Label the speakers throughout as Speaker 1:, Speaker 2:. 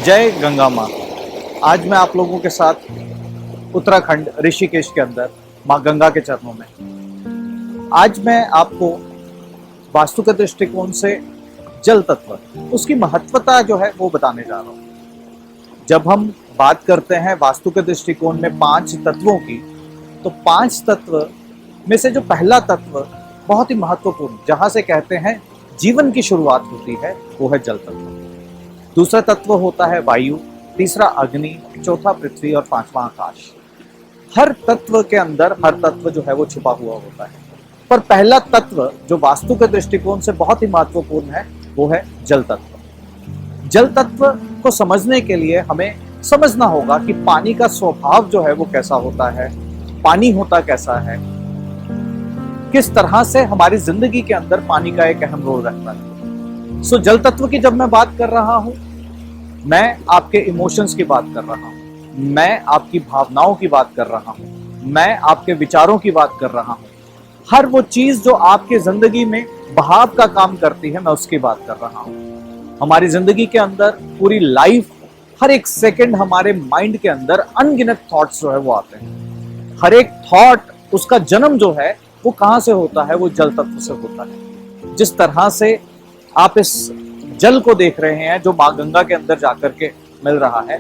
Speaker 1: जय गंगा माँ। आज मैं आप लोगों के साथ उत्तराखंड ऋषिकेश के अंदर माँ गंगा के चरणों में आज मैं आपको वास्तु के दृष्टिकोण से जल तत्व, उसकी महत्वता जो है वो बताने जा रहा हूँ। जब हम बात करते हैं वास्तु के दृष्टिकोण में 5 तत्वों की, तो 5 तत्व में से जो पहला तत्व बहुत ही महत्वपूर्ण, जहां से कहते हैं जीवन की शुरुआत होती है, वो है जल तत्व। दूसरा तत्व होता है वायु, तीसरा अग्नि, चौथा पृथ्वी और पांचवा आकाश। हर तत्व के अंदर हर तत्व जो है वो छुपा हुआ होता है, पर पहला तत्व जो वास्तु के दृष्टिकोण से बहुत ही महत्वपूर्ण है वो है जल तत्व। जल तत्व को समझने के लिए हमें समझना होगा कि पानी का स्वभाव जो है वो कैसा होता है, पानी होता कैसा है, किस तरह से हमारी जिंदगी के अंदर पानी का एक अहम रोल रहता है। जल तत्व की जब मैं बात कर रहा हूं, मैं आपके इमोशंस की बात कर रहा हूं, मैं आपकी भावनाओं की बात कर रहा हूं, मैं आपके विचारों की बात कर रहा हूं। हर वो चीज जो आपके जिंदगी में बहाव का काम करती है, मैं उसकी बात कर रहा हूं। हमारी जिंदगी के अंदर पूरी लाइफ, हर एक सेकंड हमारे माइंड के अंदर अनगिनत थॉट्स जो है वो आते हैं। हर एक थॉट, उसका जन्म जो है वो कहां से होता है, वो जल तत्व से होता है। जिस तरह से आप इस जल को देख रहे हैं जो माँ गंगा के अंदर जाकर के मिल रहा है,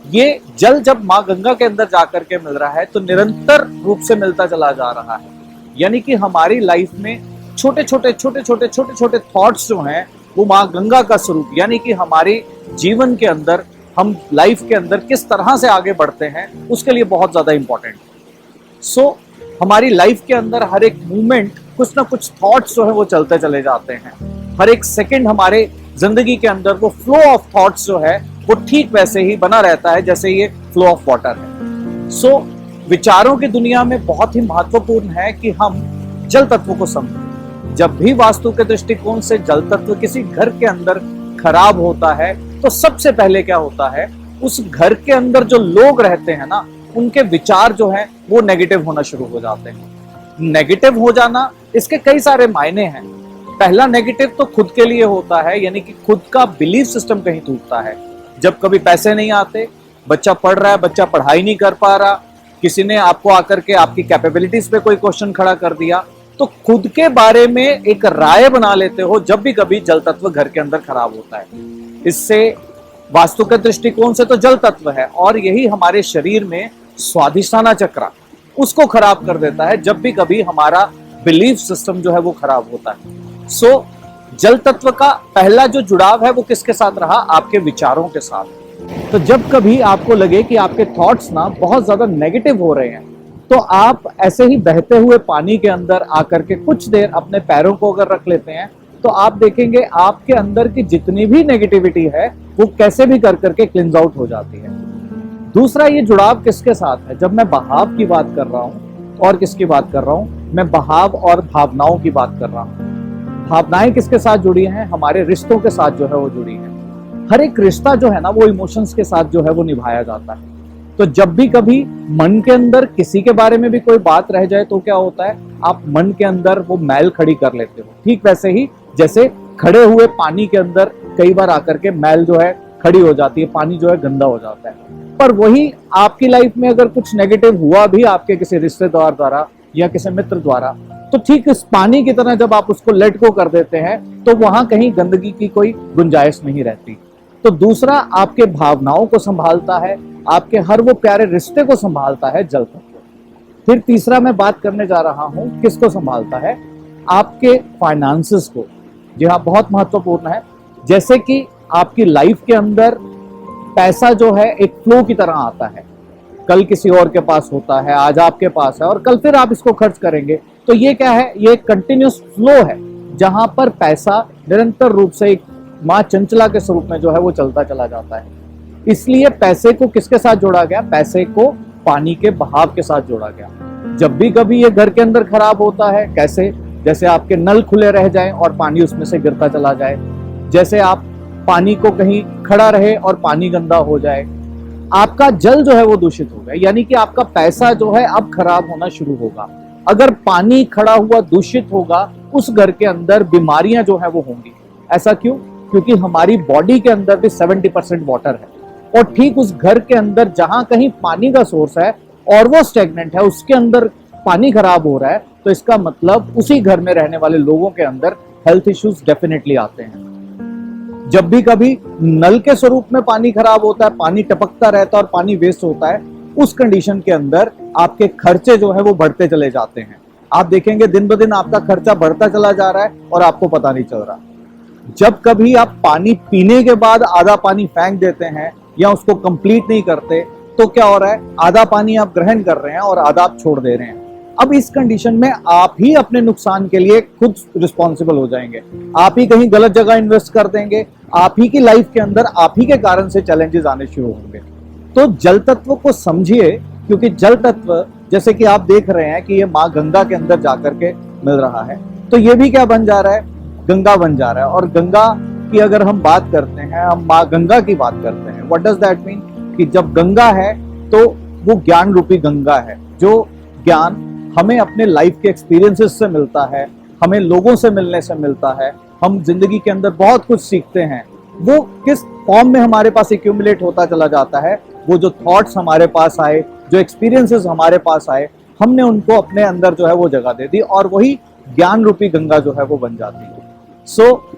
Speaker 1: ये जल जब माँ गंगा के अंदर जाकर के मिल रहा है तो निरंतर रूप से मिलता चला जा रहा है। यानी कि हमारी लाइफ में छोटे छोटे थॉट्स जो हैं वो माँ गंगा का स्वरूप, यानी कि हमारे जीवन के अंदर, हम लाइफ के अंदर किस तरह से आगे बढ़ते हैं उसके लिए बहुत ज्यादा इंपॉर्टेंट है। हमारी लाइफ के अंदर हर एक मूवमेंट, कुछ ना कुछ थॉट्स जो है वो चलते चले जाते हैं। हर एक सेकंड हमारे जिंदगी के अंदर वो फ्लो ऑफ थॉट्स जो है वो ठीक वैसे ही बना रहता है जैसे ये फ्लो ऑफ वाटर है। विचारों की दुनिया में बहुत ही महत्वपूर्ण है कि हम जल तत्व को समझें। जब भी वास्तु के दृष्टिकोण से जल तत्व किसी घर के अंदर खराब होता है तो सबसे पहले क्या होता है, उस घर के अंदर जो लोग रहते हैं ना, उनके विचार जो है वो नेगेटिव होना शुरू हो जाते हैं। नेगेटिव हो जाना, इसके कई सारे मायने हैं। पहला नेगेटिव तो खुद के लिए होता है, यानी कि खुद का बिलीफ सिस्टम कहीं टूटता है। जब कभी पैसे नहीं आते, बच्चा पढ़ रहा है, बच्चा पढ़ाई नहीं कर पा रहा, किसी ने आपको आकर के आपकी कैपेबिलिटीज पे कोई क्वेश्चन खड़ा कर दिया, तो खुद के बारे में एक राय बना लेते हो जब भी कभी जल तत्व घर के अंदर खराब होता है। इससे वास्तु के दृष्टिकोण से तो जल तत्व है, और यही हमारे शरीर में स्वाधिष्ठाना चक्र, उसको खराब कर देता है जब भी कभी हमारा बिलीफ सिस्टम जो है वो खराब होता है। जल तत्व का पहला जो जुड़ाव है वो किसके साथ रहा, आपके विचारों के साथ। तो जब कभी आपको लगे कि आपके थॉट्स ना बहुत ज्यादा नेगेटिव हो रहे हैं, तो आप ऐसे ही बहते हुए पानी के अंदर आकर के कुछ देर अपने पैरों को अगर रख लेते हैं, तो आप देखेंगे आपके अंदर की जितनी भी नेगेटिविटी है वो कैसे भी कर करके क्लिंज आउट हो जाती है। दूसरा ये जुड़ाव किसके साथ है, जब मैं बहाव की बात कर रहा हूं, और किसकी बात कर रहा हूं, मैं बहाव और भावनाओं की बात कर रहा हूं। भावनाएं किसके साथ जुड़ी हैं, हमारे रिश्तों के साथ जो है वो जुड़ी है। हर एक रिश्ता जो है ना वो इमोशंस के साथ जो है वो निभाया जाता है। तो जब भी कभी मन के अंदर किसी के बारे में भी कोई बात रह जाए तो क्या होता है, आप मन के अंदर वो मैल खड़ी कर लेते हो। ठीक वैसे ही जैसे खड़े हुए पानी के अंदर कई बार आकर के मैल जो है खड़ी हो जाती है, पानी जो है गंदा हो जाता है। पर वही आपकी लाइफ में अगर कुछ नेगेटिव हुआ भी आपके किसी रिश्तेदार द्वारा या किसी मित्र द्वारा, तो ठीक इस पानी की तरह जब आप उसको लेट गो कर देते हैं तो वहां कहीं गंदगी की कोई गुंजाइश नहीं रहती। तो दूसरा आपके भावनाओं को संभालता है, आपके हर वो प्यारे रिश्ते को संभालता है जल तत्व। फिर तीसरा मैं बात करने जा रहा हूं, किसको संभालता है, आपके फाइनेंसेस को। जी हाँ, बहुत महत्वपूर्ण है। जैसे कि आपकी लाइफ के अंदर पैसा जो है एक फ्लो की तरह आता है, कल किसी और के पास होता है, आज आपके पास है और कल फिर आप इसको खर्च करेंगे। तो ये क्या है, ये एक कंटिन्यूस फ्लो है जहां पर पैसा निरंतर रूप से एक मां चंचला के स्वरूप में जो है वो चलता चला जाता है। इसलिए पैसे को किसके साथ जोड़ा गया, पैसे को पानी के बहाव के साथ जोड़ा गया। जब भी कभी ये घर के अंदर खराब होता है, कैसे, जैसे आपके नल खुले रह जाएं और पानी उसमें से गिरता चला जाए, जैसे आप पानी को कहीं खड़ा रहे और पानी गंदा हो जाए, आपका जल जो है वो दूषित हो गया, यानी कि आपका पैसा जो है अब खराब होना शुरू होगा। अगर पानी खड़ा हुआ दूषित होगा, उस घर के अंदर बीमारियां जो है वो होंगी। ऐसा क्यों? क्योंकि हमारी बॉडी के अंदर भी 70% वाटर है। और ठीक उस घर के अंदर जहां कहीं पानी का सोर्स है और वो स्टेगनेंट है, उसके अंदर पानी खराब हो रहा है, तो इसका मतलब उसी घर में रहने वाले लोगों के अंदर हेल्थ इश्यूज डेफिनेटली आते हैं। जब भी कभी नल के स्वरूप में पानी खराब होता है, पानी टपकता रहता है और पानी वेस्ट होता है, उस कंडीशन के अंदर आपके खर्चे जो है वो बढ़ते चले जाते हैं। आप देखेंगे दिन ब दिन आपका खर्चा बढ़ता चला जा रहा है और आपको पता नहीं चल रहा। जब कभी आप पानी पीने के बाद आधा पानी फेंक देते हैं या उसको कंप्लीट नहीं करते, तो क्या हो रहा है, आधा पानी आप ग्रहण कर रहे हैं और आधा आप छोड़ दे रहे हैं। अब इस कंडीशन में आप ही अपने नुकसान के लिए खुद रिस्पॉन्सिबल हो जाएंगे। आप ही कहीं गलत जगह इन्वेस्ट कर देंगे, आप ही की लाइफ के अंदर आप ही के कारण से चैलेंजेस आने शुरू होंगे। तो जल तत्व को समझिए, क्योंकि जल तत्व जैसे कि आप देख रहे हैं कि ये माँ गंगा के अंदर जाकर के मिल रहा है, तो ये भी क्या बन जा रहा है, गंगा बन जा रहा है। और गंगा की अगर हम बात करते हैं, हम माँ गंगा की बात करते हैं, व्हाट डज दैट मीन, कि जब गंगा है तो वो ज्ञान रूपी गंगा है। जो ज्ञान हमें अपने लाइफ के एक्सपीरियंसेस से मिलता है, हमें लोगों से मिलने से मिलता है, हम जिंदगी के अंदर बहुत कुछ सीखते हैं, वो किस फॉर्म में हमारे पास एक्यूमुलेट होता चला जाता है। वो जो थॉट्स हमारे पास आए, जो एक्सपीरियंसेस हमारे पास आए, हमने उनको अपने अंदर जो है वो जगह दे दी और वही ज्ञान रूपी गंगा जो है वो बन जाती है। सो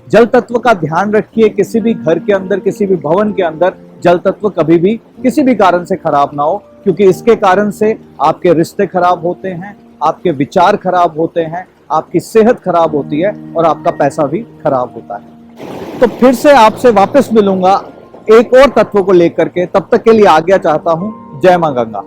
Speaker 1: जल तत्व का ध्यान रखिए। किसी भी घर के अंदर, किसी भी भवन के अंदर जल तत्व कभी भी किसी भी कारण से खराब ना हो, क्योंकि इसके कारण से आपके रिश्ते खराब होते हैं, आपके विचार खराब होते हैं, आपकी सेहत खराब होती है और आपका पैसा भी खराब होता है। तो फिर से आपसे वापस मिलूंगा एक और तत्व को लेकर के। तब तक के लिए आज्ञा चाहता हूं। जय मां गंगा।